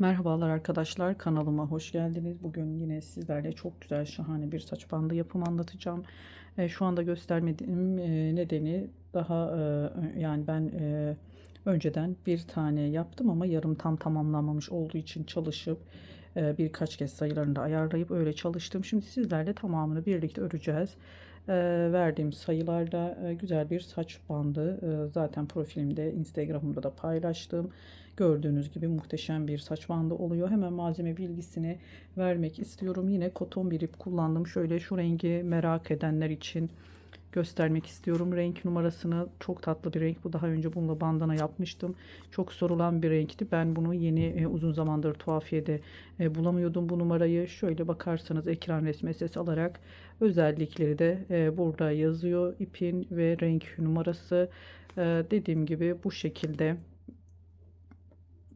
Merhabalar arkadaşlar, kanalıma hoş geldiniz. Bugün yine sizlerle çok güzel, şahane bir saç bandı yapımı anlatacağım. Şu anda göstermediğim nedeni daha yani ben önceden bir tane yaptım ama yarım tam tamamlanmamış olduğu için çalışıp birkaç kez sayılarını da ayarlayıp öyle çalıştım. Şimdi sizlerle tamamını birlikte öreceğiz. Verdiğim sayılarla güzel bir saç bandı. Zaten profilimde, Instagram'ımda da paylaştım. Gördüğünüz gibi muhteşem bir saç bandı oluyor. Hemen malzeme bilgisini vermek istiyorum. Yine koton bir ip kullandım. Şöyle şu rengi merak edenler için göstermek istiyorum. Renk numarasını, çok tatlı bir renk. Bu, daha önce bununla bandana yapmıştım. Çok sorulan bir renkti. Ben bunu yeni uzun zamandır tuhafiyede bulamıyordum bu numarayı. Şöyle bakarsanız ekran resmi ses alarak özellikleri de burada yazıyor. İpin ve renk numarası. Dediğim gibi bu şekilde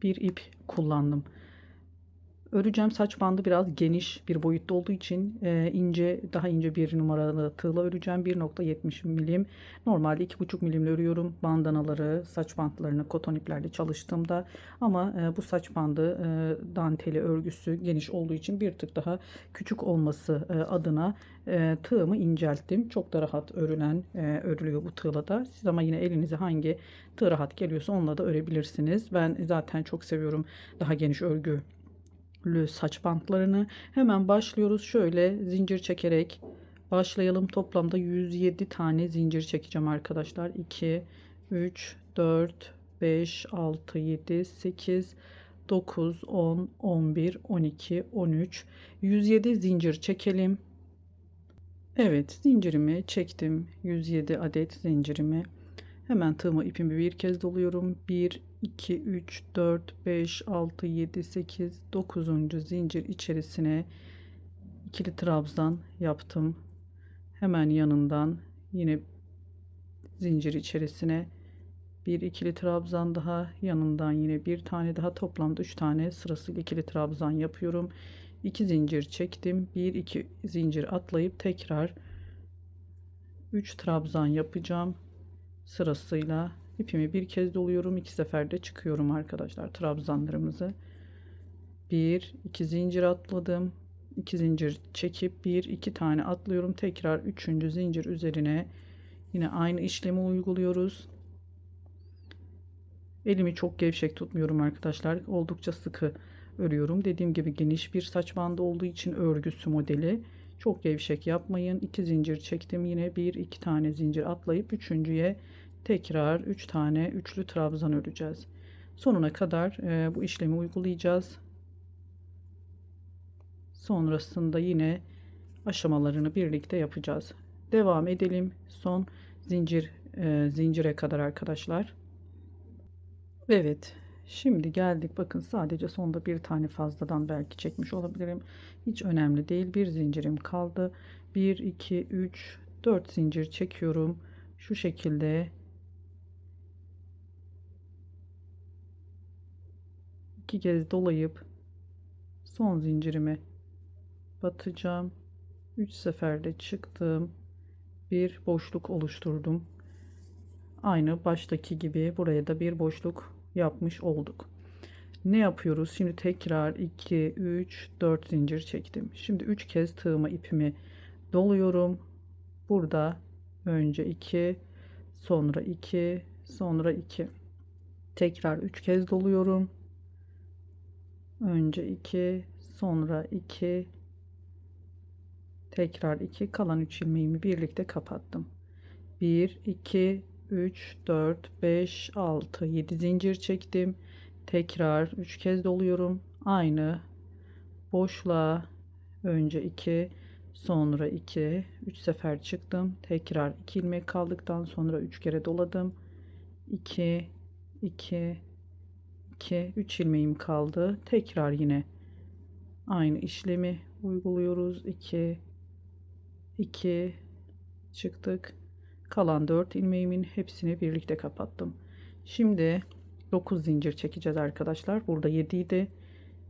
bir ip kullandım. Öreceğim saç bandı biraz geniş bir boyutta olduğu için daha ince bir numaralı tığla öreceğim. 1,70 milim. Normalde 2,5 milimle örüyorum bandanaları, saç bantlarını koton iplerle çalıştığımda. Ama bu saç bandı danteli örgüsü geniş olduğu için bir tık daha küçük olması adına tığımı incelttim. Çok da rahat örülüyor bu tığla da. Siz ama yine elinize hangi tığ rahat geliyorsa onunla da örebilirsiniz. Ben zaten çok seviyorum daha geniş örgü saç bantlarını. Hemen başlıyoruz. Şöyle zincir çekerek başlayalım. Toplamda 107 tane zincir çekeceğim arkadaşlar. 2 3 4 5 6 7 8 9 10 11 12 13 107 zincir çekelim. Evet, zincirimi çektim. 107 adet zincirimi. Hemen tığımı ipimi bir kez doluyorum. 1 2 3 4 5 6 7 8 9. zincir içerisine ikili trabzan yaptım. Hemen yanından yine zincir içerisine bir ikili trabzan daha, yanından yine bir tane daha, toplamda 3 tane sırasıyla ikili trabzan yapıyorum. 2 zincir çektim. 1 2 zincir atlayıp tekrar 3 trabzan yapacağım. Sırasıyla ipimi bir kez doluyorum. 2 seferde çıkıyorum arkadaşlar trabzanlarımızı. 1 2 zincir atladım. 2 zincir çekip 1 2 tane atlıyorum. Tekrar 3. zincir üzerine yine aynı işlemi uyguluyoruz. Elimi çok gevşek tutmuyorum arkadaşlar. Oldukça sıkı örüyorum. Dediğim gibi geniş bir saç bandı olduğu için örgüsü modeli çok gevşek yapmayın. 2 zincir çektim. Yine 1 2 tane zincir atlayıp üçüncüye tekrar 3 tane üçlü trabzan öreceğiz. Sonuna kadar bu işlemi uygulayacağız. Sonrasında yine aşamalarını birlikte yapacağız. Devam edelim. Son zincire kadar arkadaşlar. Evet. Şimdi geldik. Bakın, sadece sonda bir tane fazladan belki çekmiş olabilirim. Hiç önemli değil. Bir zincirim kaldı. 1 2 3 4 zincir çekiyorum. Şu şekilde iki kez dolayıp son zincirime batacağım. 3 seferde çıktım. Bir boşluk oluşturdum. Aynı baştaki gibi buraya da bir boşluk yapmış olduk. Ne yapıyoruz? Şimdi tekrar 2 3 4 zincir çektim. Şimdi 3 kez tığıma ipimi doluyorum. Burada önce 2, sonra 2, sonra 2. Tekrar 3 kez doluyorum. Önce 2, sonra 2, tekrar 2, kalan 3 ilmeğimi birlikte kapattım. 1 2 3 4 5 6 7 zincir çektim. Tekrar 3 kez doluyorum. Aynı boşluğa önce 2, sonra 2, 3 sefer çıktım. Tekrar 2 ilmek kaldıktan sonra 3 kere doladım. 2 2 2 3 ilmeğim kaldı. Tekrar yine aynı işlemi uyguluyoruz. 2 2 çıktık. Kalan 4 ilmeğimin hepsini birlikte kapattım. Şimdi 9 zincir çekeceğiz arkadaşlar. Burada 7 idi.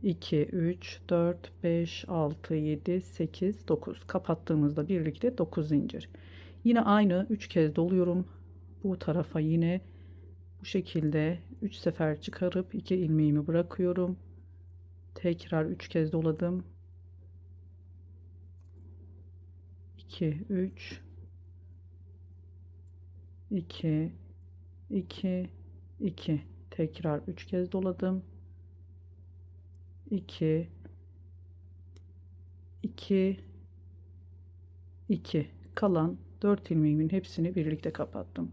2 3 4 5 6 7 8 9, kapattığımızda birlikte 9 zincir. Yine aynı 3 kez doluyorum. Bu tarafa yine bu şekilde 3 sefer çıkarıp 2 ilmeğimi bırakıyorum. Tekrar 3 kez doladım. 2 3 2 2 2 tekrar 3 kez doladım. 2 2 2 kalan 4 ilmeğimin hepsini birlikte kapattım.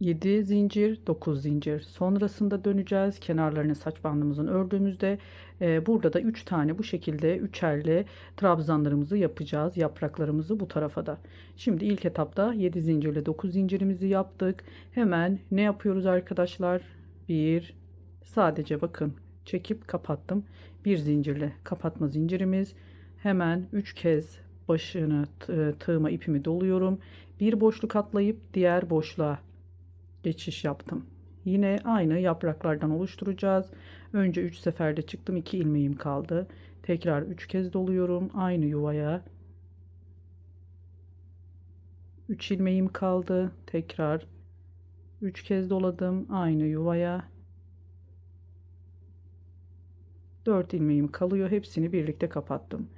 7 zincir, 9 zincir. Sonrasında döneceğiz. Kenarlarını saç bandımızın ördüğümüzde burada da 3 tane bu şekilde üçerli trabzanlarımızı yapacağız. Yapraklarımızı bu tarafa da. Şimdi ilk etapta 7 zincirle 9 zincirimizi yaptık. Hemen ne yapıyoruz arkadaşlar? Bir sadece bakın çekip kapattım. Bir zincirle kapatma zincirimiz. Hemen 3 kez başını tığıma ipimi doluyorum. Bir boşluk atlayıp diğer boşluğa geçiş yaptım. Yine aynı yapraklardan oluşturacağız. Önce 3 seferde çıktım. 2 ilmeğim kaldı. Tekrar 3 kez doluyorum. Aynı yuvaya. 3 ilmeğim kaldı. Tekrar 3 kez doladım. Aynı yuvaya. 4 ilmeğim kalıyor. Hepsini birlikte kapattım.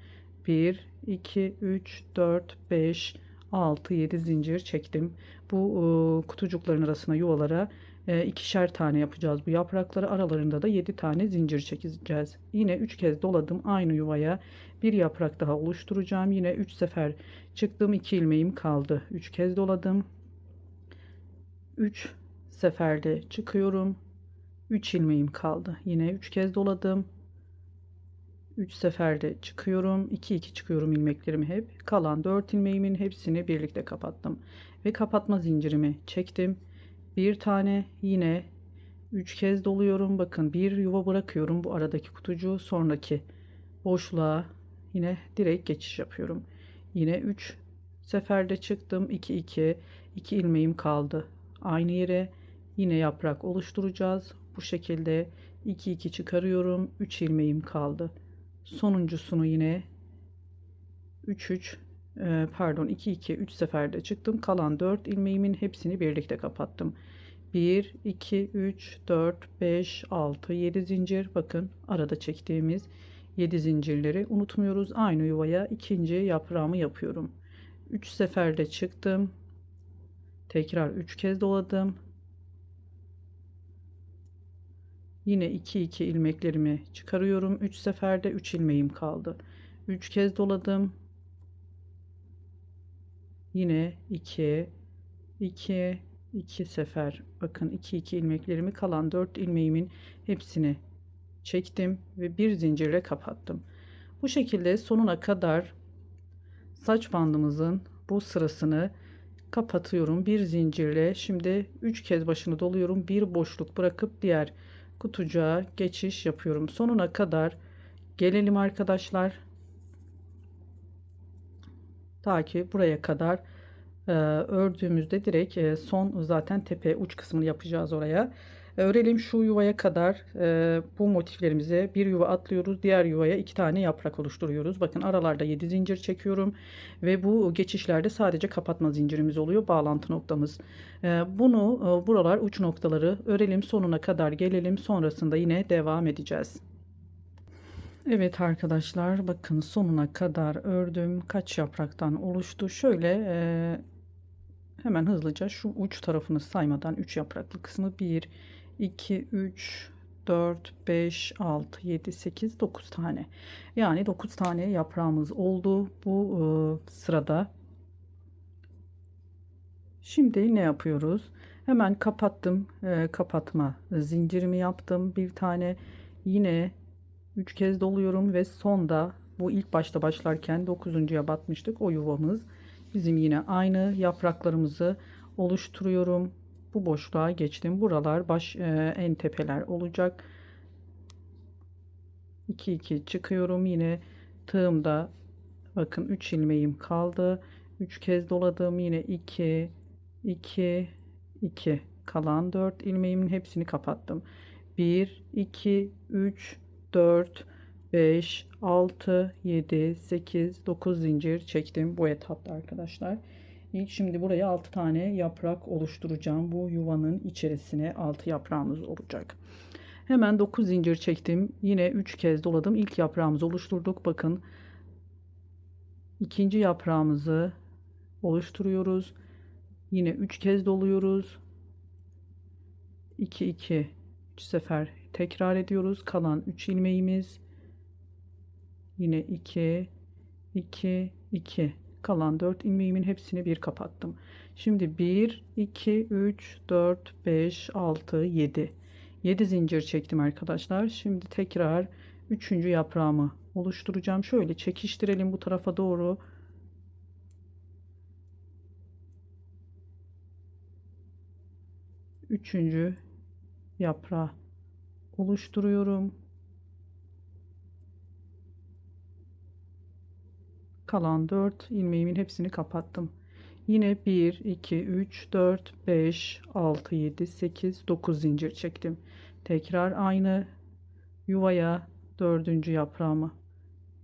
1, 2, 3, 4, 5, 6, 7 zincir çektim. Bu kutucukların arasına yuvalara ikişer tane yapacağız. Bu yaprakları aralarında da 7 tane zincir çekeceğiz. Yine 3 kez doladım aynı yuvaya. Bir yaprak daha oluşturacağım. Yine 3 sefer çıktım. 2 ilmeğim kaldı. 3 kez doladım. 3 seferde çıkıyorum. 3 ilmeğim kaldı. Yine 3 kez doladım. 3 seferde çıkıyorum. 2 2 çıkıyorum ilmeklerimi hep. Kalan 4 ilmeğimin hepsini birlikte kapattım. Ve kapatma zincirimi çektim. Bir tane yine 3 kez doluyorum. Bakın bir yuva bırakıyorum bu aradaki kutucuğu. Sonraki boşluğa yine direkt geçiş yapıyorum. Yine 3 seferde çıktım. 2 2 2 ilmeğim kaldı. Aynı yere yine yaprak oluşturacağız. Bu şekilde 2 2 çıkarıyorum. 3 ilmeğim kaldı. Sonuncusunu yine 3 3 pardon 2 2 3 seferde çıktım. Kalan 4 ilmeğimin hepsini birlikte kapattım. 1 2 3 4 5 6 7 zincir. Bakın arada çektiğimiz 7 zincirleri unutmuyoruz. Aynı yuvaya ikinci yaprağımı yapıyorum. 3 seferde çıktım. Tekrar 3 kez doladım. Yine 2 2 ilmeklerimi çıkarıyorum. 3 seferde 3 ilmeğim kaldı. 3 kez doladım. Yine 2 2 2 sefer bakın 2 2 ilmeklerimi kalan 4 ilmeğimin hepsini çektim ve bir zincirle kapattım. Bu şekilde sonuna kadar saç bandımızın bu sırasını kapatıyorum bir zincirle. Şimdi 3 kez başını doluyorum. Bir boşluk bırakıp diğer kutucuğa geçiş yapıyorum. Sonuna kadar gelelim arkadaşlar. Ta ki buraya kadar ördüğümüzde direkt son zaten tepe uç kısmını yapacağız oraya. Örelim şu yuvaya kadar bu motiflerimize bir yuva atlıyoruz. Diğer yuvaya 2 tane yaprak oluşturuyoruz. Bakın aralarda 7 zincir çekiyorum ve bu geçişlerde sadece kapatma zincirimiz oluyor. Bağlantı noktamız. Bunu buralar uç noktaları örelim sonuna kadar gelelim. Sonrasında yine devam edeceğiz. Evet arkadaşlar bakın sonuna kadar ördüm. Kaç yapraktan oluştu? Şöyle hemen hızlıca şu uç tarafını saymadan 3 yapraklı kısmı 1 2 3 4 5 6 7 8 9 tane. Yani 9 tane yaprağımız oldu bu sırada. Şimdi ne yapıyoruz? Hemen kapattım. Kapatma zincirimi yaptım. Bir tane yine 3 kez doluyorum ve sonda bu ilk başta başlarken 9'uncuya batmıştık. O yuvamız bizim yine aynı yapraklarımızı oluşturuyorum. Bu boşluğa geçtim. Buralar en tepeler olacak. 2 2 çıkıyorum. Yine tığımda bakın 3 ilmeğim kaldı. 3 kez doladım. Yine 2 2 2 kalan 4 ilmeğimin hepsini kapattım. 1 2 3 4 5 6 7 8 9 zincir çektim bu etapta arkadaşlar. İlk şimdi buraya 6 tane yaprak oluşturacağım. Bu yuvanın içerisine 6 yaprağımız olacak. Hemen 9 zincir çektim. Yine 3 kez doladım. İlk yaprağımızı oluşturduk. Bakın ikinci yaprağımızı oluşturuyoruz. Yine 3 kez doluyoruz. 2 2 3 sefer tekrar ediyoruz. Kalan 3 ilmeğimiz. Yine 2 2 2 kalan 4 ilmeğimin hepsini bir kapattım. Şimdi 1 2 3 4 5 6 7 7 zincir çektim arkadaşlar. Şimdi tekrar 3. yaprağımı oluşturacağım. Şöyle çekiştirelim bu tarafa doğru. Üçüncü yaprağı oluşturuyorum. Kalan 4 ilmeğimin hepsini kapattım. Yine 1 2 3 4 5 6 7 8 9 zincir çektim. Tekrar aynı yuvaya dördüncü yaprağımı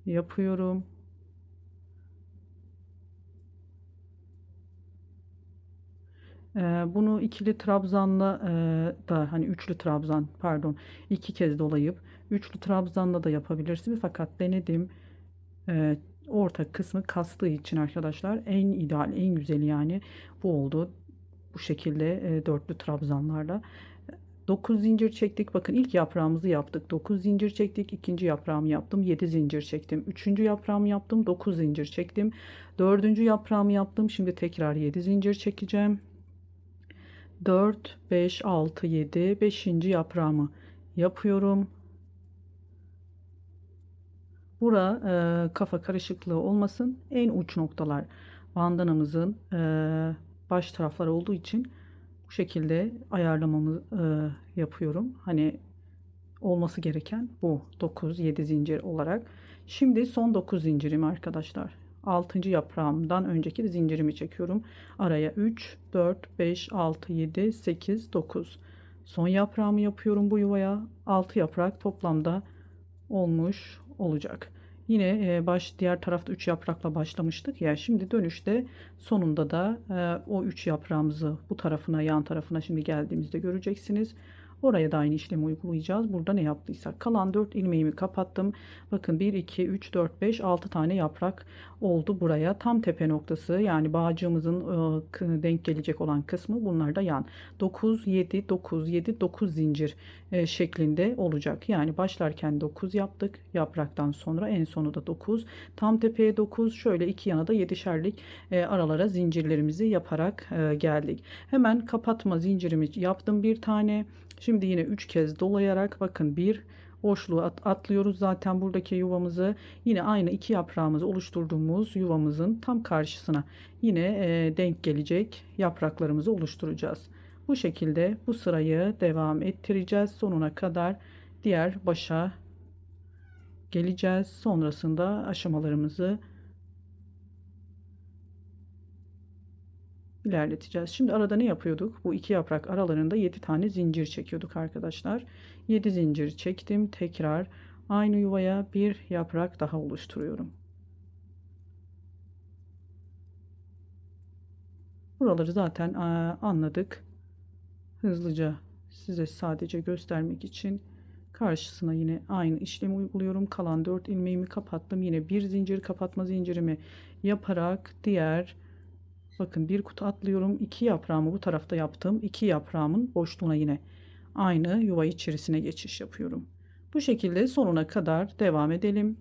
yapıyorum. Bunu ikili trabzanla da hani üçlü trabzan pardon iki kez dolayıp üçlü trabzanla da yapabilirsiniz. Fakat denedim. Ee, Orta kısmı kastığı için arkadaşlar en ideal en güzeli yani bu oldu. Bu şekilde dörtlü trabzanlarla. 9 zincir çektik. Bakın ilk yaprağımızı yaptık. 9 zincir çektik. İkinci yaprağımı yaptım. 7 zincir çektim. Üçüncü yaprağımı yaptım. 9 zincir çektim. Dördüncü yaprağımı yaptım. Şimdi tekrar 7 zincir çekeceğim. 4, 5, 6, 7. Beşinci yaprağımı yapıyorum. Bura kafa karışıklığı olmasın. En uç noktalar bandanamızın baş tarafları olduğu için bu şekilde ayarlamamı yapıyorum. Hani olması gereken bu 9-7 zincir olarak. Şimdi son 9 zincirim arkadaşlar. 6. yaprağımdan önceki zincirimi çekiyorum. Araya 3, 4, 5, 6, 7, 8, 9. Son yaprağımı yapıyorum bu yuvaya. 6 yaprak toplamda olmuş olacak. Yine diğer tarafta 3 yaprakla başlamıştık ya. Şimdi dönüşte sonunda da o 3 yaprağımızı bu tarafına yan tarafına şimdi geldiğimizde göreceksiniz. Oraya da aynı işlemi uygulayacağız. Burada ne yaptıysak. Kalan 4 ilmeğimi kapattım. Bakın 1, 2, 3, 4, 5, 6 tane yaprak oldu buraya. Tam tepe noktası yani bağcığımızın denk gelecek olan kısmı bunlar da yan. 9, 7, 9, 7, 9 zincir şeklinde olacak. Yani başlarken 9 yaptık. Yapraktan sonra en sonu da 9. Tam tepeye 9. Şöyle iki yana da 7'şerlik aralara zincirlerimizi yaparak geldik. Hemen kapatma zincirimi yaptım bir tane. Şimdi yine 3 kez dolayarak bakın bir boşluğu atlıyoruz zaten buradaki yuvamızı. Yine aynı iki yaprağımızı oluşturduğumuz yuvamızın tam karşısına yine denk gelecek yapraklarımızı oluşturacağız. Bu şekilde bu sırayı devam ettireceğiz. Sonuna kadar diğer başa geleceğiz. Sonrasında aşamalarımızı ilerleteceğiz. Şimdi arada ne yapıyorduk? Bu iki yaprak aralarında 7 tane zincir çekiyorduk arkadaşlar. 7 zincir çektim. Tekrar aynı yuvaya bir yaprak daha oluşturuyorum. Buraları zaten anladık. Hızlıca size sadece göstermek için karşısına yine aynı işlemi uyguluyorum. Kalan 4 ilmeğimi kapattım. Yine bir zincir kapatma zincirimi yaparak diğer bakın bir kutu atlıyorum. 2 yaprağımı bu tarafta yaptım. 2 yaprağımın boşluğuna yine aynı yuva içerisine geçiş yapıyorum. Bu şekilde sonuna kadar devam edelim.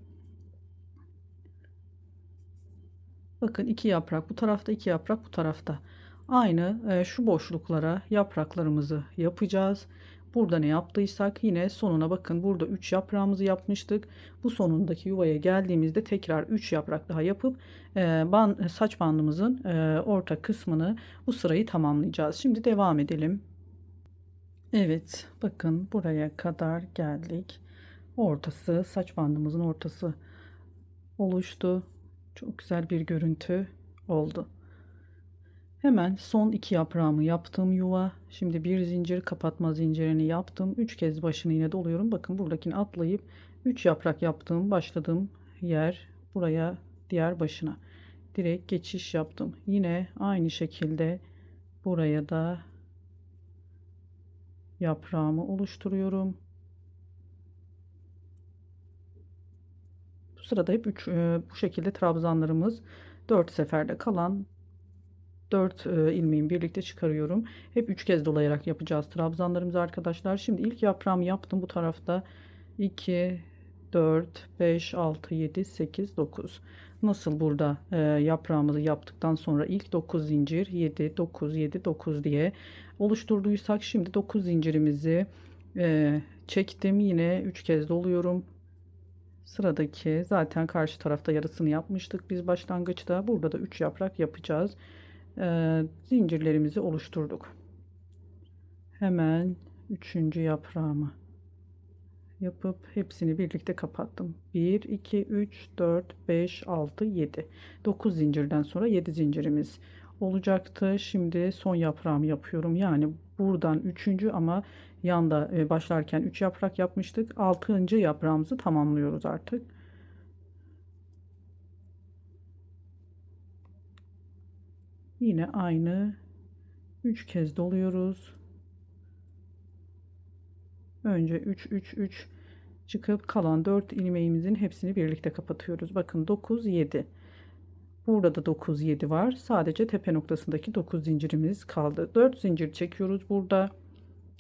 Bakın 2 yaprak bu tarafta, 2 yaprak bu tarafta. Aynı şu boşluklara yapraklarımızı yapacağız. Burada ne yaptıysak yine sonuna bakın burada 3 yaprağımızı yapmıştık. Bu sonundaki yuvaya geldiğimizde tekrar 3 yaprak daha yapıp saç bandımızın orta kısmını bu sırayı tamamlayacağız. Şimdi devam edelim. Evet bakın buraya kadar geldik. Ortası saç bandımızın ortası oluştu. Çok güzel bir görüntü oldu. Hemen son iki yaprağımı yaptım yuva. Şimdi bir zincir kapatma zincirini yaptım. 3 kez başını yine doluyorum. Bakın buradakini atlayıp 3 yaprak yaptığım başladığım yer buraya diğer başına direkt geçiş yaptım. Yine aynı şekilde buraya da yaprağımı oluşturuyorum. Bu sırada hep bu şekilde trabzanlarımız 4 seferde, kalan 4 ilmeğimi birlikte çıkarıyorum. Hep 3 kez dolayarak yapacağız trabzanlarımızı arkadaşlar. Şimdi ilk yaprağımı yaptım bu tarafta. 2, 4, 5, 6, 7, 8, 9. Nasıl burada yaprağımızı yaptıktan sonra ilk 9 zincir, 7, 9, 7, 9 diye oluşturduysak, şimdi 9 zincirimizi çektim. Yine 3 kez doluyorum. Sıradaki zaten karşı tarafta yarısını yapmıştık biz başlangıçta. Burada da 3 yaprak yapacağız. Zincirlerimizi oluşturduk. Hemen üçüncü yaprağımı yapıp hepsini birlikte kapattım. 1, 2, 3, 4, 5, 6, 7. 9 zincirden sonra 7 zincirimiz olacaktı. Şimdi son yaprağımı yapıyorum. Yani buradan üçüncü, ama yanda başlarken 3 yaprak yapmıştık. 6. yaprağımızı tamamlıyoruz artık. Yine aynı 3 kez doluyoruz. Önce 3 3 3 çıkıp kalan 4 ilmeğimizin hepsini birlikte kapatıyoruz. Bakın 9 7. Burada da 9 7 var. Sadece tepe noktasındaki 9 zincirimiz kaldı. 4 zincir çekiyoruz burada.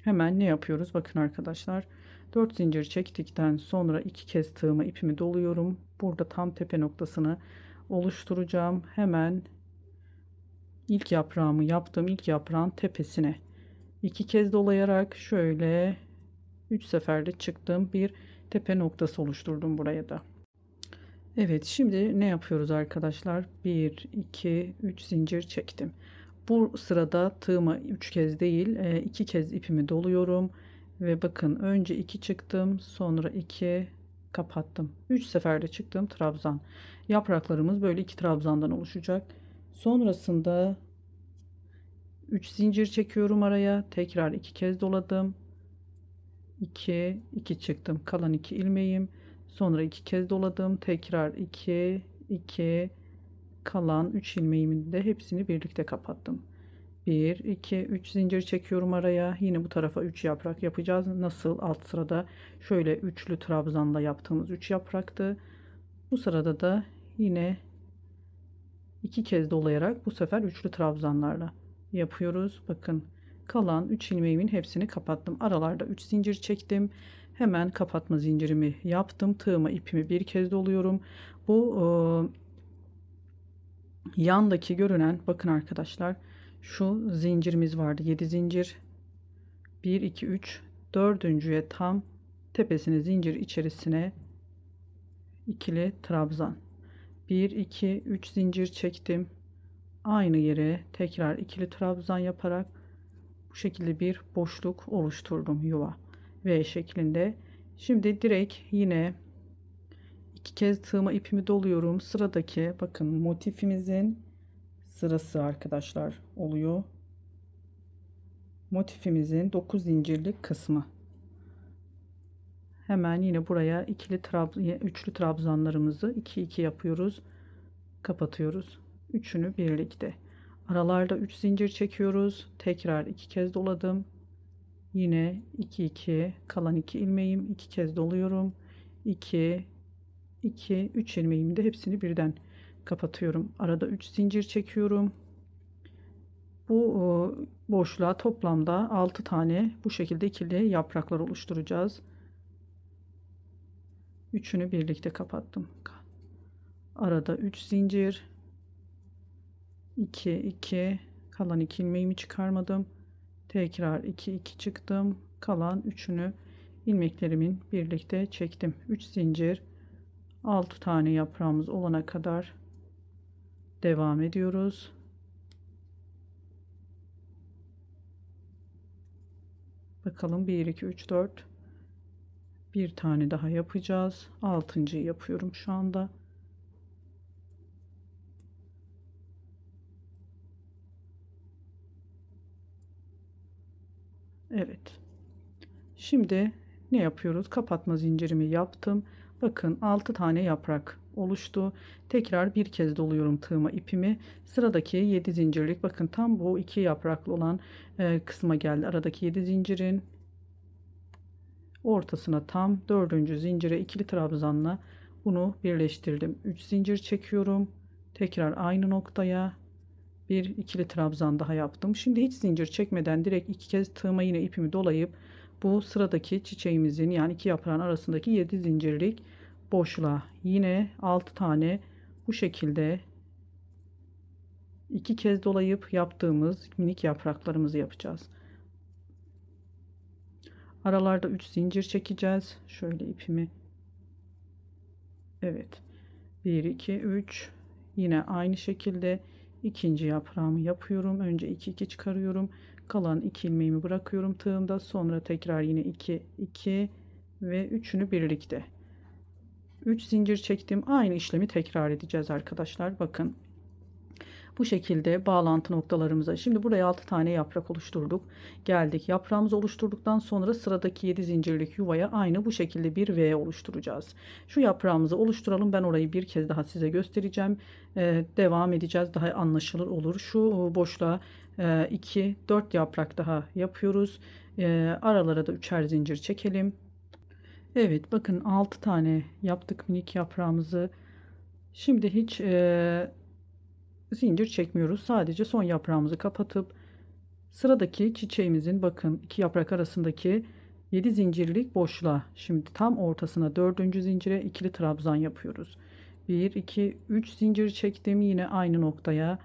Hemen ne yapıyoruz? Bakın arkadaşlar. 4 zincir çektikten sonra 2 kez tığıma ipimi doluyorum. Burada tam tepe noktasını oluşturacağım. Hemen ilk yaprağımı yaptım. İlk yaprağın tepesine 2 kez dolayarak şöyle 3 seferde çıktım. Bir tepe noktası oluşturdum buraya da. Evet, şimdi ne yapıyoruz arkadaşlar? 1 2 3 zincir çektim. Bu sırada tığıma 3 kez değil 2 kez ipimi doluyorum ve bakın önce 2 çıktım, sonra 2 kapattım. 3 seferde çıktım trabzan. Yapraklarımız böyle 2 trabzandan oluşacak. Sonrasında 3 zincir çekiyorum araya. Tekrar 2 kez doladım. 2 2 çıktım. Kalan 2 ilmeğim. Sonra 2 kez doladım. Tekrar 2 2 kalan 3 ilmeğimin de hepsini birlikte kapattım. 1 2 3 zincir çekiyorum araya. Yine bu tarafa 3 yaprak yapacağız. Nasıl alt sırada şöyle üçlü trabzanla yaptığımız 3 yapraktı. Bu sırada da yine 2 kez dolayarak bu sefer üçlü trabzanlarla yapıyoruz. Bakın kalan 3 ilmeğimin hepsini kapattım. Aralarda 3 zincir çektim. Hemen kapatma zincirimi yaptım. Tığıma ipimi bir kez doluyorum. Bu yandaki görünen, bakın arkadaşlar, şu zincirimiz vardı. 7 zincir. 1 2 3, dördüncüye tam tepesine zincir içerisine ikili trabzan. 1 2 3 zincir çektim. Aynı yere tekrar ikili trabzan yaparak bu şekilde bir boşluk oluşturdum, yuva V şeklinde. Şimdi direkt yine 2 kez tığıma ipimi doluyorum. Sıradaki, bakın, motifimizin sırası arkadaşlar oluyor. Motifimizin 9 zincirlik kısmı. Hemen yine buraya üçlü trabzanlarımızı 2 2 yapıyoruz. Kapatıyoruz. Üçünü birlikte. Aralarda 3 zincir çekiyoruz. Tekrar 2 kez doladım. Yine 2 2 kalan 2 ilmeğim 2 kez doluyorum. 2 2 3 ilmeğimi de hepsini birden kapatıyorum. Arada 3 zincir çekiyorum. Bu boşluğa toplamda 6 tane bu şekilde ikili yapraklar oluşturacağız. Üçünü birlikte kapattım. Arada 3 zincir, 2 2 kalan 2 ilmeğimi çıkarmadım. Tekrar 2 2 çıktım. Kalan üçünü ilmeklerimin birlikte çektim. 3 zincir, 6 tane yaprağımız olana kadar devam ediyoruz. Bakalım, 1 2 3 4, bir tane daha yapacağız. 6.'yı yapıyorum şu anda. Evet. Şimdi ne yapıyoruz? Kapatma zincirimi yaptım. Bakın 6 tane yaprak oluştu. Tekrar bir kez doluyorum tığıma ipimi. Sıradaki 7 zincirlik, bakın tam bu 2 yapraklı olan kısma geldi. Aradaki 7 zincirin ortasına tam 4. zincire ikili trabzanla Bunu birleştirdim. 3 zincir çekiyorum. Tekrar aynı noktaya bir ikili trabzan daha yaptım. Şimdi hiç zincir çekmeden direkt iki kez tığıma yine ipimi dolayıp bu sıradaki çiçeğimizin yani iki yaprağın arasındaki 7 zincirlik boşluğa yine 6 tane bu şekilde iki kez dolayıp yaptığımız minik yapraklarımızı yapacağız. Aralarda 3 zincir çekeceğiz. Şöyle ipimi, evet, 1 2 3, yine aynı şekilde ikinci yaprağımı yapıyorum. Önce 2 2 çıkarıyorum. Kalan 2 ilmeğimi bırakıyorum tığımda. Sonra tekrar yine 2 2 ve üçünü birlikte 3 zincir çektim. Aynı işlemi tekrar edeceğiz arkadaşlar. Bakın bu şekilde bağlantı noktalarımıza. Şimdi buraya 6 tane yaprak oluşturduk. Geldik. Yaprağımızı oluşturduktan sonra sıradaki 7 zincirlik yuvaya aynı bu şekilde bir V oluşturacağız. Şu yaprağımızı oluşturalım. Ben orayı bir kez daha size göstereceğim. Devam edeceğiz. Daha anlaşılır olur. Şu boşluğa 2 4 yaprak daha yapıyoruz. Aralara da üçer zincir çekelim. Evet, bakın 6 tane yaptık minik yaprağımızı. Şimdi hiç zincir çekmiyoruz. Sadece son yaprağımızı kapatıp sıradaki çiçeğimizin bakın iki yaprak arasındaki 7 zincirlik boşluğa şimdi tam ortasına dördüncü zincire ikili trabzan yapıyoruz. 1 2 3 zincir çektim. Yine aynı noktaya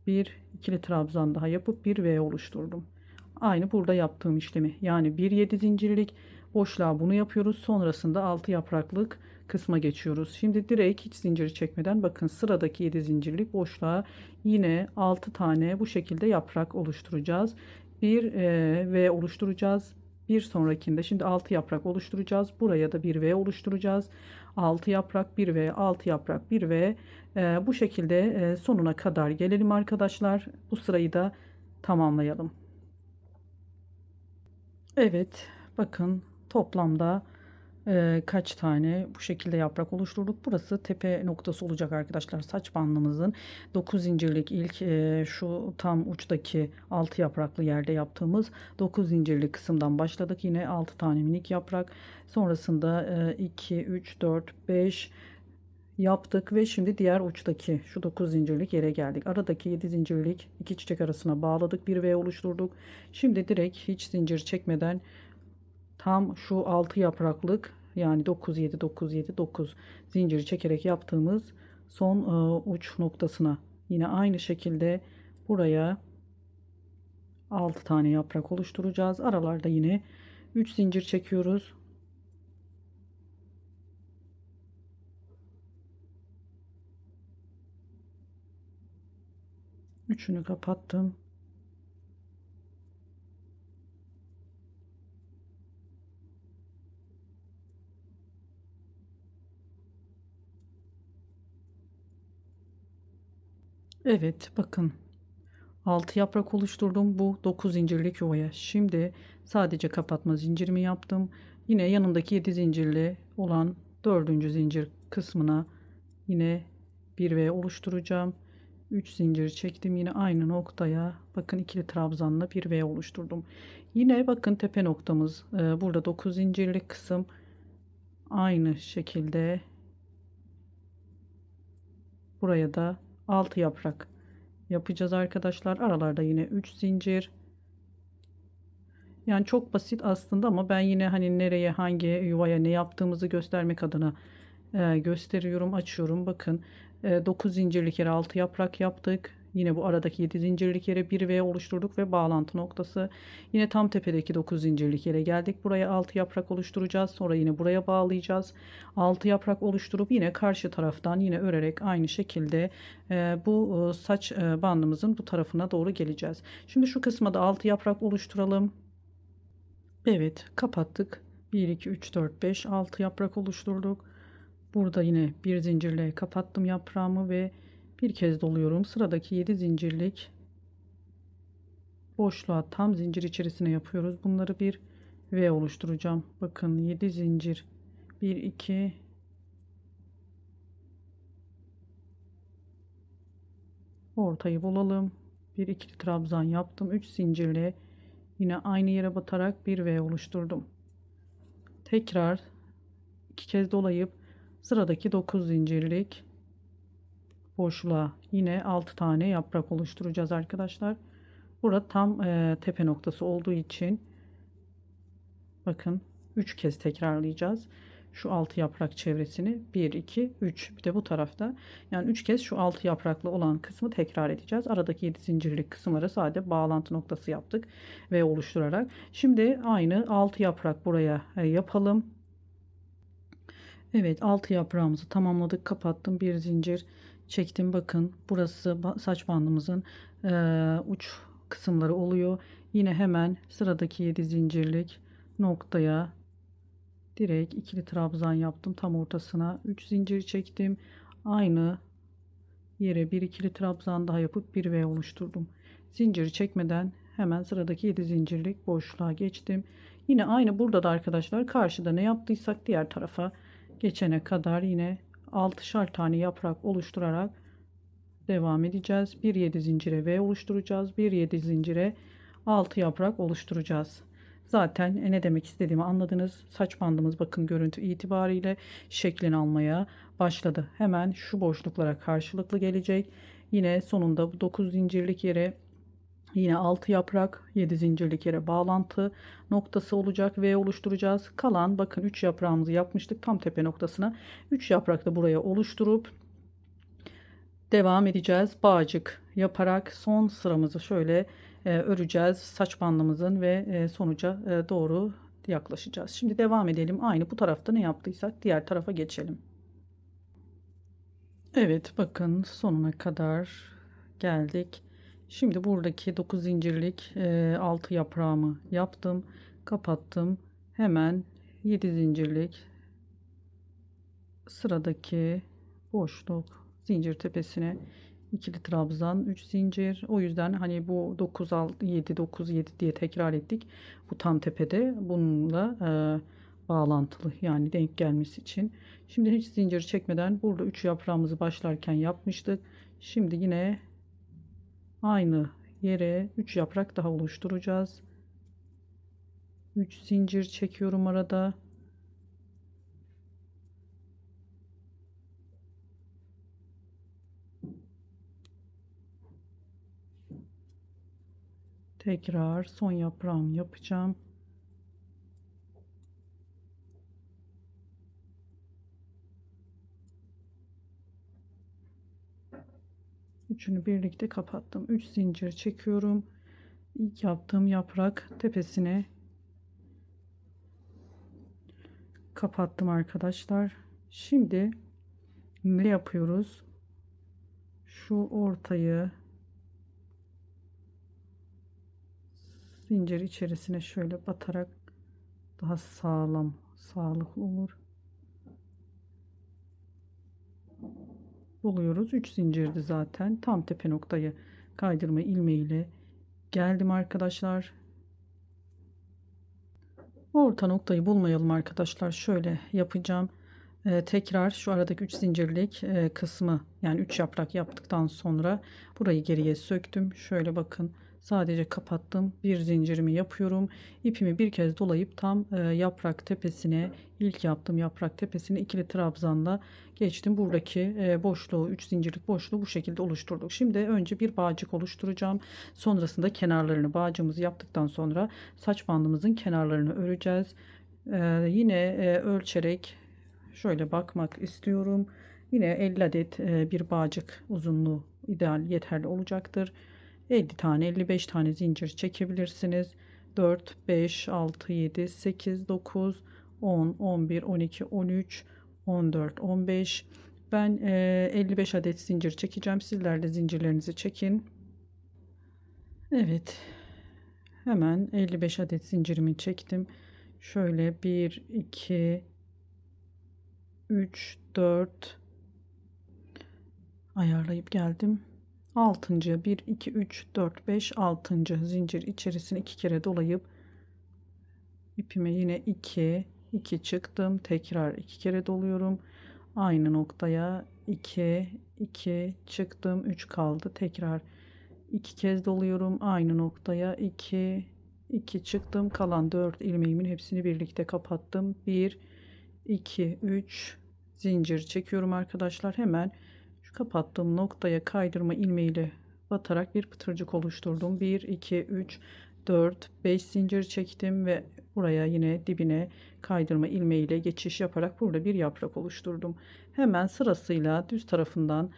bir ikili trabzan daha yapıp bir V oluşturdum. Aynı burada yaptığım işlemi, yani bir 7 zincirlik boşluğa bunu yapıyoruz. Sonrasında 6 yapraklık kısma geçiyoruz. Şimdi direkt hiç zincir çekmeden bakın sıradaki 7 zincirlik boşluğa yine 6 tane bu şekilde yaprak oluşturacağız. Bir V oluşturacağız. Bir sonrakinde şimdi 6 yaprak oluşturacağız. Buraya da bir V oluşturacağız. 6 yaprak, bir V, 6 yaprak, bir V. Bu şekilde sonuna kadar gelelim arkadaşlar. Bu sırayı da tamamlayalım. Evet, bakın toplamda kaç tane bu şekilde yaprak oluşturduk. Burası tepe noktası olacak arkadaşlar. Saç bandımızın 9 zincirlik ilk şu tam uçtaki 6 yapraklı yerde yaptığımız 9 zincirlik kısımdan başladık. Yine 6 tane minik yaprak. Sonrasında 2, 3, 4, 5 yaptık ve şimdi diğer uçtaki şu 9 zincirlik yere geldik. Aradaki 7 zincirlik iki çiçek arasına bağladık. Bir V oluşturduk. Şimdi direkt hiç zincir çekmeden tam şu 6 yapraklık, yani 9 7 9 7 9 zincir çekerek yaptığımız son uç noktasına yine aynı şekilde buraya 6 tane yaprak oluşturacağız. Aralarda yine 3 zincir çekiyoruz. Üçünü kapattım. Evet, bakın 6 yaprak oluşturdum bu 9 zincirlik yuvaya. Şimdi sadece kapatma zincirimi yaptım. Yine yanındaki 7 zincirli olan dördüncü zincir kısmına yine bir V oluşturacağım. 3 zincir çektim. Yine aynı noktaya bakın ikili trabzanla bir V oluşturdum. Yine bakın tepe noktamız burada 9 zincirlik kısım. Aynı şekilde buraya da 6 yaprak yapacağız arkadaşlar. Aralarda yine 3 zincir. Yani çok basit aslında ama ben yine hani nereye, hangi yuvaya ne yaptığımızı göstermek adına gösteriyorum, açıyorum. Bakın 9 zincirlik yere 6 yaprak yaptık. Yine bu aradaki 7 zincirlik yere bir V oluşturduk ve bağlantı noktası. Yine tam tepedeki 9 zincirlik yere geldik. Buraya 6 yaprak oluşturacağız. Sonra yine buraya bağlayacağız. 6 yaprak oluşturup yine karşı taraftan yine örerek aynı şekilde bu saç bandımızın bu tarafına doğru geleceğiz. Şimdi şu kısma da 6 yaprak oluşturalım. Evet, kapattık. 1 2 3 4 5 6 yaprak oluşturduk. Burada yine bir zincirle kapattım yaprağımı ve bir kez doluyorum. Sıradaki 7 zincirlik boşluğa tam zincir içerisine yapıyoruz. Bunları bir V oluşturacağım. Bakın 7 zincir. 1 2 ortayı bulalım. Bir ikili trabzan yaptım. 3 zincirle yine aynı yere batarak bir V oluşturdum. Tekrar iki kez dolayıp Sıradaki 9 zincirlik boşluğa yine 6 tane yaprak oluşturacağız arkadaşlar. Burada tam tepe noktası olduğu için bakın 3 kez tekrarlayacağız. Şu 6 yaprak çevresini 1 2 3, bir de bu tarafta. Yani 3 kez şu 6 yapraklı olan kısmı tekrar edeceğiz. Aradaki 7 zincirlik kısımlara sadece bağlantı noktası yaptık ve oluşturarak. Şimdi aynı 6 yaprak buraya yapalım. Evet, 6 yaprağımızı tamamladık. Kapattım. Bir zincir çektim. Bakın burası saç bandımızın uç kısımları oluyor. Yine hemen sıradaki 7 zincirlik noktaya direkt ikili trabzan yaptım. Tam ortasına 3 zincir çektim. Aynı yere bir ikili trabzan daha yapıp bir V oluşturdum. Zinciri çekmeden hemen sıradaki 7 zincirlik boşluğa geçtim. Yine aynı burada da arkadaşlar karşıda ne yaptıysak diğer tarafa geçene kadar yine 6'şar tane yaprak oluşturarak devam edeceğiz. Bir 7 zincire V oluşturacağız. Bir 7 zincire 6 yaprak oluşturacağız. Zaten ne demek istediğimi anladınız. Saç bandımız bakın görüntü itibariyle şeklini almaya başladı. Hemen şu boşluklara karşılıklı gelecek. Yine sonunda bu 9 zincirlik yere yine 6 yaprak, 7 zincirlik yere bağlantı noktası olacak ve oluşturacağız. Kalan bakın 3 yaprağımızı yapmıştık tam tepe noktasına. 3 yaprak da buraya oluşturup devam edeceğiz. Bağcık yaparak son sıramızı şöyle öreceğiz. Saç bandımızın ve sonuca doğru yaklaşacağız. Şimdi devam edelim. Aynı bu tarafta ne yaptıysak diğer tarafa geçelim. Evet, bakın sonuna kadar geldik. Şimdi buradaki 9 zincirlik 6 yaprağımı yaptım. Kapattım. Hemen 7 zincirlik sıradaki boşluk zincir tepesine ikili trabzan 3 zincir. O yüzden hani bu 9 6 7 9 7 diye tekrar ettik. Bu tam tepede bununla bağlantılı, yani denk gelmesi için. Şimdi hiç zincir çekmeden burada 3 yaprağımızı başlarken yapmıştık. Şimdi yine aynı yere 3 yaprak daha oluşturacağız. 3 zincir çekiyorum arada. Tekrar son yaprağımı yapacağım. Üçünü birlikte kapattım. 3 zincir çekiyorum. İlk yaptığım yaprak tepesine kapattım arkadaşlar. Şimdi ne yapıyoruz? Şu ortayı zincir içerisine şöyle batarak daha sağlam, sağlıklı olur. Doluyoruz. 3 zincirdi zaten. Tam tepe noktayı kaydırma ilmeğiyle geldim arkadaşlar. Orta noktayı bulmayalım arkadaşlar. Şöyle yapacağım. Tekrar şu aradaki 3 zincirlik kısmı, yani 3 yaprak yaptıktan sonra burayı geriye söktüm. Şöyle bakın, sadece kapattım. Bir zincirimi yapıyorum. İpimi bir kez dolayıp tam yaprak tepesine, ilk yaptığım yaprak tepesine ikili trabzanla geçtim. Buradaki boşluğu, 3 zincirlik boşluğu bu şekilde oluşturduk. Şimdi önce bir bağcık oluşturacağım. Sonrasında kenarlarını, bağcığımızı yaptıktan sonra saç bandımızın kenarlarını öreceğiz. Yine ölçerek şöyle bakmak istiyorum. Yine 50 adet bir bağcık uzunluğu ideal, yeterli olacaktır. 50 tane 55 tane zincir çekebilirsiniz. 4 5 6 7 8 9 10 11 12 13 14 15. Ben 55 adet zincir çekeceğim. Sizler de zincirlerinizi çekin. Evet, hemen 55 adet zincirimi çektim. Şöyle 1 2 3 4 ayarlayıp geldim. 6. 1 2 3 4 5 6. zincir içerisine 2 kere dolayıp ipime yine 2 2 çıktım. Tekrar 2 kere doluyorum. Aynı noktaya 2 2 çıktım. 3 kaldı. Tekrar 2 kez doluyorum. Aynı noktaya 2 2 çıktım. Kalan 4 ilmeğimin hepsini birlikte kapattım. 1 2 3 zincir çekiyorum arkadaşlar. Hemen şu kapattığım noktaya kaydırma ilmeğiyle batarak bir pıtırcık oluşturdum. 1 2 3 4 5 zincir çektim ve buraya yine dibine kaydırma ilmeğiyle geçiş yaparak burada bir yaprak oluşturdum. Hemen sırasıyla düz tarafından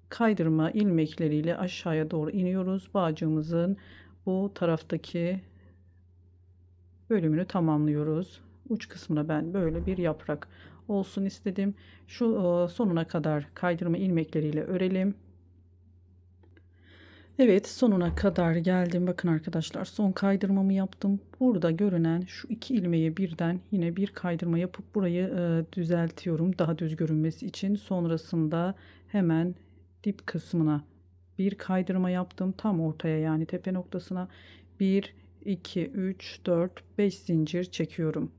kaydırma ilmekleriyle aşağıya doğru iniyoruz. Bağcığımızın bu taraftaki bölümünü tamamlıyoruz. Uç kısmına ben böyle bir yaprak olsun istedim. Şu sonuna kadar kaydırma ilmekleriyle örelim. Evet, sonuna kadar geldim. Bakın arkadaşlar, son kaydırmamı yaptım. Burada görünen şu iki ilmeği birden yine bir kaydırma yapıp burayı düzeltiyorum. Daha düz görünmesi için. Sonrasında hemen dip kısmına bir kaydırma yaptım. Tam ortaya, yani tepe noktasına 1, 2, 3, 4, 5 zincir çekiyorum.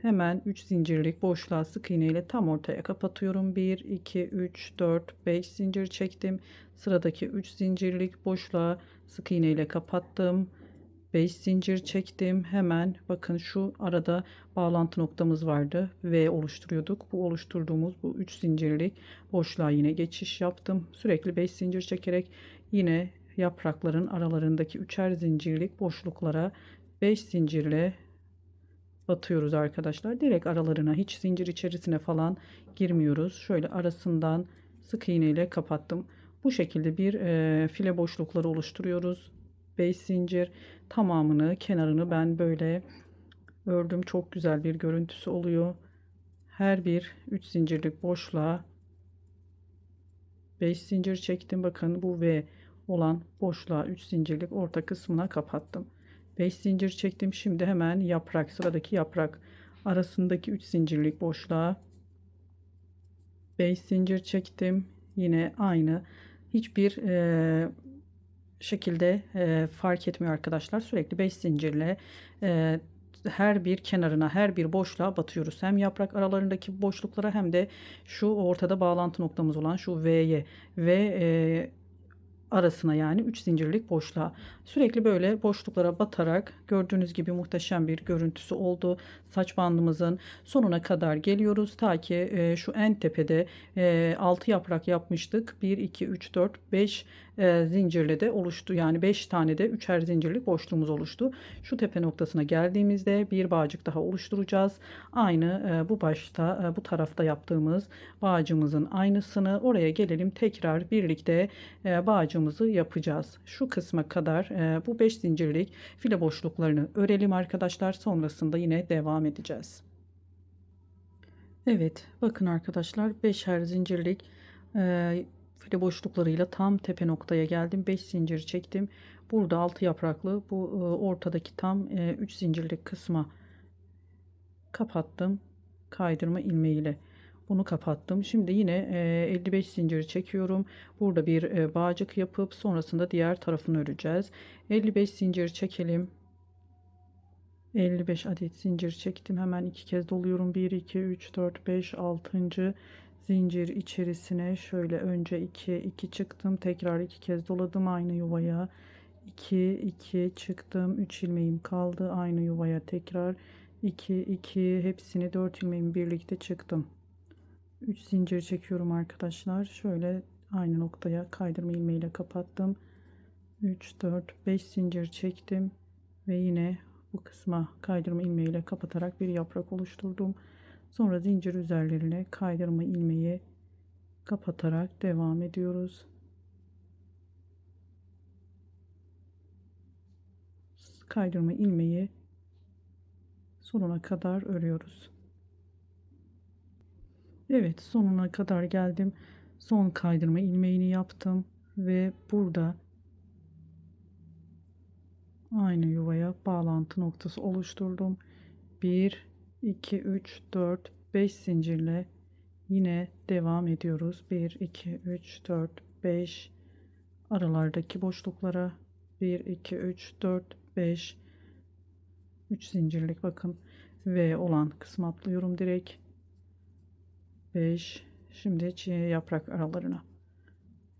Hemen 3 zincirlik boşluğa sık iğne ile tam ortaya kapatıyorum. 1 2 3 4 5 zincir çektim. Sıradaki 3 zincirlik boşluğa sık iğne ile kapattım. 5 zincir çektim. Hemen bakın, şu arada bağlantı noktamız vardı. V oluşturuyorduk. Bu oluşturduğumuz bu 3 zincirlik boşluğa yine geçiş yaptım. Sürekli 5 zincir çekerek yine yaprakların aralarındaki üçer zincirlik boşluklara 5 zincirle batıyoruz arkadaşlar. Direkt aralarına, hiç zincir içerisine falan girmiyoruz. Şöyle arasından sık iğne ile kapattım. Bu şekilde bir file boşlukları oluşturuyoruz. 5 zincir tamamını, kenarını ben böyle ördüm. Çok güzel bir görüntüsü oluyor. Her bir 3 zincirlik boşluğa 5 zincir çektim. Bakın, bu V olan boşluğa 3 zincirlik orta kısmına kapattım. 5 zincir çektim. Şimdi hemen yaprak, sıradaki yaprak arasındaki 3 zincirlik boşluğa 5 zincir çektim. Yine aynı, hiçbir şekilde fark etmiyor arkadaşlar. Sürekli 5 zincirle her bir kenarına, her bir boşluğa batıyoruz. Hem yaprak aralarındaki boşluklara hem de şu ortada bağlantı noktamız olan şu V'ye ve arasına, yani 3 zincirlik boşluğa sürekli böyle boşluklara batarak, gördüğünüz gibi muhteşem bir görüntüsü oldu. Saç bandımızın sonuna kadar geliyoruz ta ki şu en tepede 6 yaprak yapmıştık. 1 2 3 4 5 zincirle de oluştu. Yani 5 tane de üçer zincirlik boşluğumuz oluştu. Şu tepe noktasına geldiğimizde bir bağcık daha oluşturacağız. Aynı bu başta bu tarafta yaptığımız bağcığımızın aynısını oraya gelelim, tekrar birlikte bağcığımızı yapacağız. Şu kısma kadar bu 5 zincirlik file boşluklarını örelim arkadaşlar. Sonrasında yine devam edeceğiz. Evet, bakın arkadaşlar, 5'er zincirlik file boşluklarıyla tam tepe noktaya geldim. 5 zincir çektim. Burada 6 yapraklı bu ortadaki tam 3 zincirlik kısma kapattım kaydırma ilmeğiyle. Bunu kapattım. Şimdi yine 55 zincir çekiyorum. Burada bir bağcık yapıp sonrasında diğer tarafını öreceğiz. 55 zincir çekelim. 55 adet zincir çektim. Hemen iki kez doluyorum. 1 2 3 4 5 6. zincir içerisine şöyle önce 2 çıktım. Tekrar iki kez doladım aynı yuvaya. 2 çıktım. 3 ilmeğim kaldı. Aynı yuvaya tekrar 2 hepsini 4 ilmeğimi birlikte çıktım. 3 zincir çekiyorum arkadaşlar. Şöyle aynı noktaya kaydırma ilmeğiyle kapattım. 3 4 5 zincir çektim ve yine bu kısma kaydırma ilmeğiyle kapatarak bir yaprak oluşturdum. Sonra zincir üzerlerine kaydırma ilmeği kapatarak devam ediyoruz. Kaydırma ilmeği sonuna kadar örüyoruz. Evet, sonuna kadar geldim. Son kaydırma ilmeğini yaptım ve burada aynı yuvaya bağlantı noktası oluşturdum. 1 2 3 4 5 zincirle yine devam ediyoruz. 1 2 3 4 5 aralardaki boşluklara 1 2 3 4 5 3 zincirlik, bakın, V olan kısmı atlıyorum direkt. 5. Şimdi yaprak aralarına.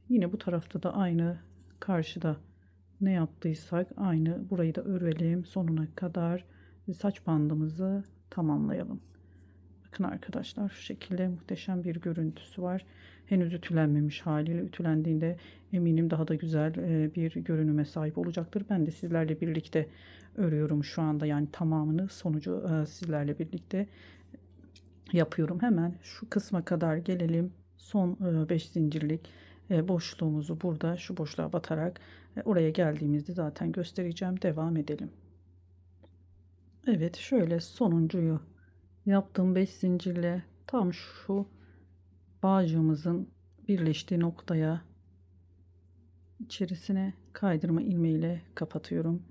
Yine bu tarafta da aynı, karşıda ne yaptıysak aynı burayı da örelim sonuna kadar, saç bandımızı tamamlayalım. Bakın arkadaşlar, şu şekilde muhteşem bir görüntüsü var. Henüz ütülenmemiş haliyle, ütülendiğinde eminim daha da güzel bir görünüme sahip olacaktır. Ben de sizlerle birlikte örüyorum şu anda, yani tamamını, sonucu sizlerle birlikte yapıyorum. Hemen şu kısma kadar gelelim. Son 5 zincirlik boşluğumuzu burada şu boşluğa batarak oraya geldiğimizde zaten göstereceğim. Devam edelim. Evet, şöyle sonuncuyu yaptığım 5 zincirle tam şu bağcığımızın birleştiği noktaya içerisine kaydırma ilmeğiyle kapatıyorum.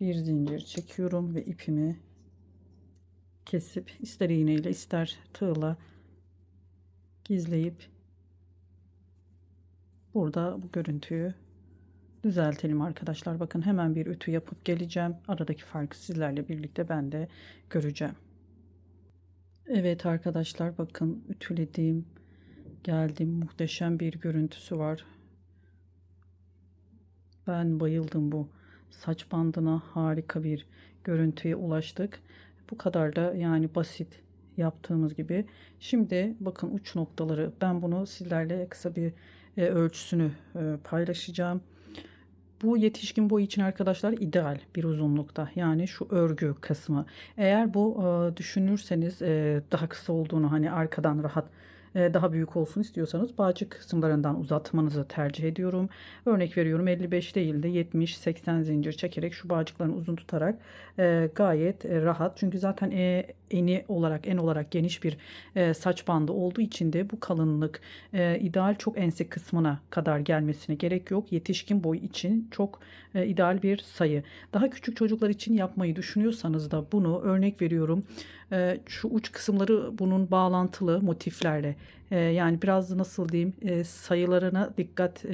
Bir zincir çekiyorum ve ipimi kesip ister iğneyle ister tığla gizleyip burada bu görüntüyü düzeltelim arkadaşlar. Bakın, hemen bir ütü yapıp geleceğim. Aradaki farkı sizlerle birlikte ben de göreceğim. Evet arkadaşlar, bakın ütülediğim geldim. Muhteşem bir görüntüsü var. Ben bayıldım bu saç bandına. Harika bir görüntüye ulaştık. Bu kadar da yani basit yaptığımız gibi. Şimdi bakın uç noktaları, ben bunu sizlerle kısa bir ölçüsünü paylaşacağım. Bu yetişkin boy için arkadaşlar ideal bir uzunlukta. Yani şu örgü kısmı. Eğer bu düşünürseniz daha kısa olduğunu, hani arkadan rahat daha büyük olsun istiyorsanız bağcık kısımlarından uzatmanızı tercih ediyorum. Örnek veriyorum, 55 değil de 70-80 zincir çekerek şu bağcıklarını uzun tutarak gayet rahat. Çünkü zaten en olarak geniş bir saç bandı olduğu için de bu kalınlık ideal, çok ense kısmına kadar gelmesine gerek yok. Yetişkin boy için çok ideal bir sayı. Daha küçük çocuklar için yapmayı düşünüyorsanız da bunu, örnek veriyorum, şu uç kısımları bunun bağlantılı motiflerle, yani biraz da nasıl diyeyim, sayılarına dikkat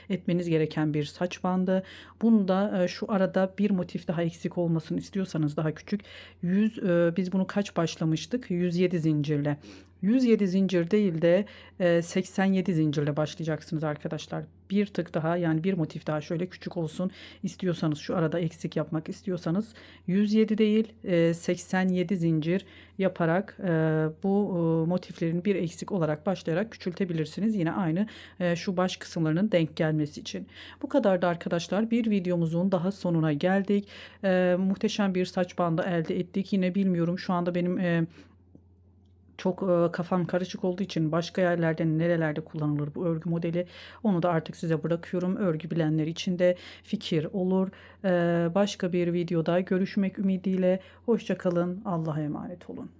etmeniz gereken bir saç bandı. Bunda şu arada bir motif daha eksik olmasını istiyorsanız, daha küçük 100, biz bunu kaç başlamıştık? 107 zincirle. 107 zincir değil de 87 zincirle başlayacaksınız arkadaşlar. Bir tık daha, yani bir motif daha şöyle küçük olsun istiyorsanız, şu arada eksik yapmak istiyorsanız 107 değil 87 zincir yaparak bu motiflerin bir eksik olarak başlayarak küçültebilirsiniz. Yine aynı şu baş kısımlarının denk gelmesi için. Bu kadar da arkadaşlar, bir videomuzun daha sonuna geldik. Muhteşem bir saç bandı elde ettik. Yine bilmiyorum, şu anda benim çok kafam karışık olduğu için başka yerlerde nerelerde kullanılır bu örgü modeli, onu da artık size bırakıyorum. Örgü bilenler için de fikir olur. Başka bir videoda görüşmek ümidiyle. Hoşça kalın. Allah'a emanet olun.